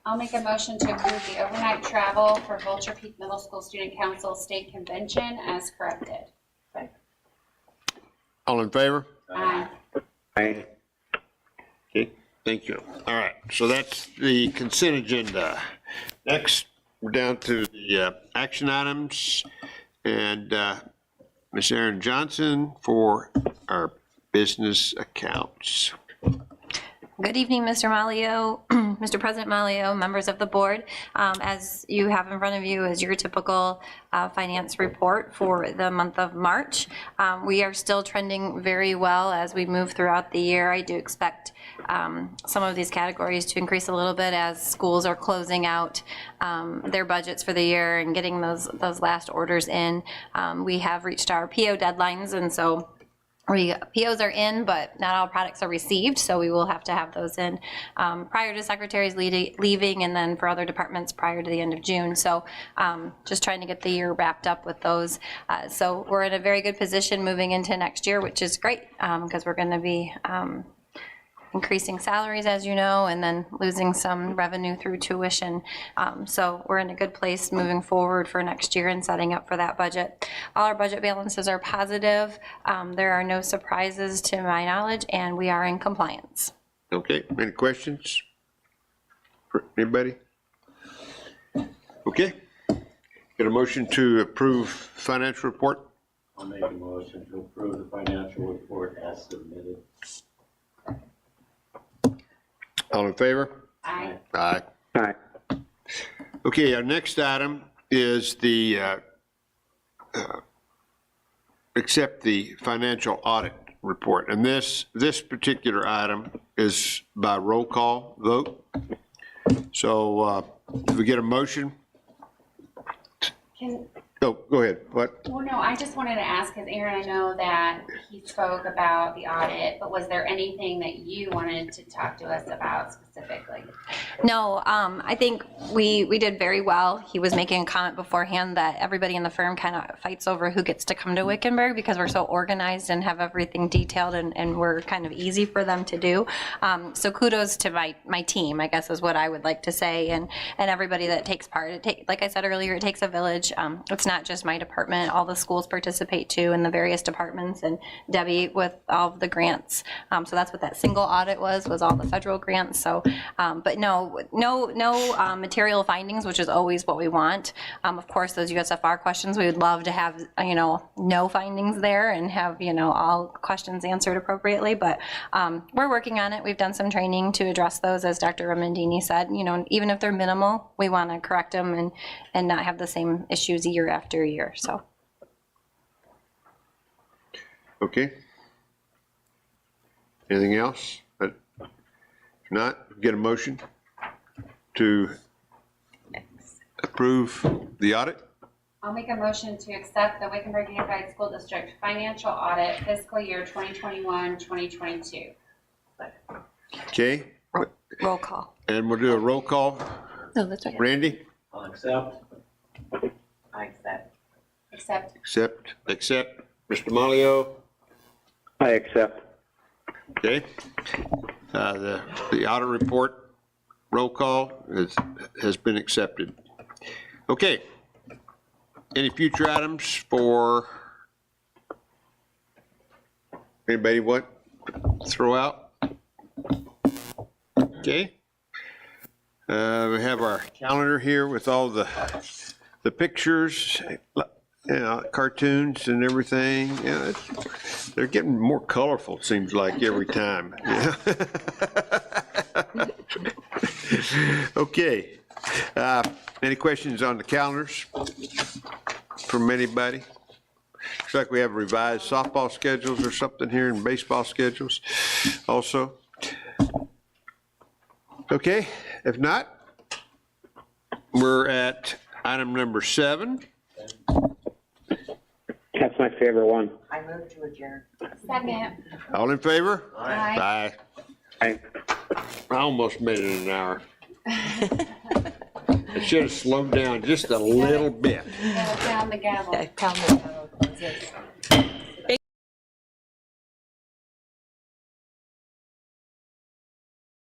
Speaker 3: I'll make a motion to approve the overnight travel for Vulture Peak Middle School Student Council State Convention as corrected.
Speaker 8: All in favor?
Speaker 3: Aye.
Speaker 4: Aye.
Speaker 8: Okay, thank you. All right, so that's the consent agenda. Next, we're down to the action items, and Ms. Erin Johnson for our business accounts.
Speaker 13: Good evening, Mr. Malio, Mr. President Malio, members of the board. As you have in front of you is your typical finance report for the month of March. We are still trending very well as we move throughout the year. I do expect some of these categories to increase a little bit as schools are closing out their budgets for the year and getting those last orders in. We have reached our PO deadlines, and so POs are in, but not all products are received, so we will have to have those in prior to secretaries leaving, and then for other departments prior to the end of June. So just trying to get the year wrapped up with those. So we're in a very good position moving into next year, which is great because we're going to be increasing salaries, as you know, and then losing some revenue through tuition. So we're in a good place moving forward for next year and setting up for that budget. All our budget balances are positive. There are no surprises to my knowledge, and we are in compliance.
Speaker 8: Okay, any questions? For anybody? Okay, Get a motion to approve financial report?
Speaker 2: I'll make a motion to approve the financial report as submitted.
Speaker 8: All in favor?
Speaker 3: Aye.
Speaker 8: Aye.
Speaker 4: Aye.
Speaker 8: Okay, our next item is the, accept the financial audit report. And this particular item is by roll call vote. So if we get a motion, oh, go ahead. What?
Speaker 3: Well, no, I just wanted to ask, because Aaron, I know that he spoke about the audit, but was there anything that you wanted to talk to us about specifically?
Speaker 13: No, I think we did very well. He was making a comment beforehand that everybody in the firm kind of fights over who gets to come to Wickenburg because we're so organized and have everything detailed and we're kind of easy for them to do. So kudos to my team, I guess is what I would like to say, and everybody that takes part. Like I said earlier, it takes a village. It's not just my department. All the schools participate too in the various departments, and Debbie with all of the grants. So that's what that single audit was all the federal grants. So, but no material findings, which is always what we want. Of course, those USFR questions, we would love to have, no findings there and have, all questions answered appropriately, but we're working on it. We've done some training to address those, as Dr. Ramandini said, even if they're minimal, we want to correct them and not have the same issues year after year, so.
Speaker 8: Okay. Anything else? But if not, get a motion to approve the audit.
Speaker 3: I'll make a motion to accept the Wickenburg Unified School District financial audit fiscal year 2021-2022.
Speaker 8: Okay,
Speaker 13: Roll call.
Speaker 8: and we'll do a roll call.
Speaker 13: No, that's right.
Speaker 8: Randy?
Speaker 2: I'll accept.
Speaker 5: I accept.
Speaker 3: Accept.
Speaker 8: Mr. Malio?
Speaker 4: I accept.
Speaker 8: Okay. The audit report, roll call has been accepted. Okay. Any future items for anybody want to throw out? Okay. We have our calendar here with all the pictures, cartoons and everything. Yeah, they're getting more colorful, it seems like, every time. Yeah. Okay. Any questions on the calendars from anybody? Looks like we have revised softball schedules or something here, and baseball schedules also. Okay, if not, we're at item number 7.
Speaker 4: That's my favorite one.
Speaker 5: I move to adjourn.
Speaker 3: Second.
Speaker 8: All in favor?
Speaker 3: Aye.
Speaker 8: Aye. I almost made it an hour. I should have slowed down just a little bit.
Speaker 3: Down the gavel.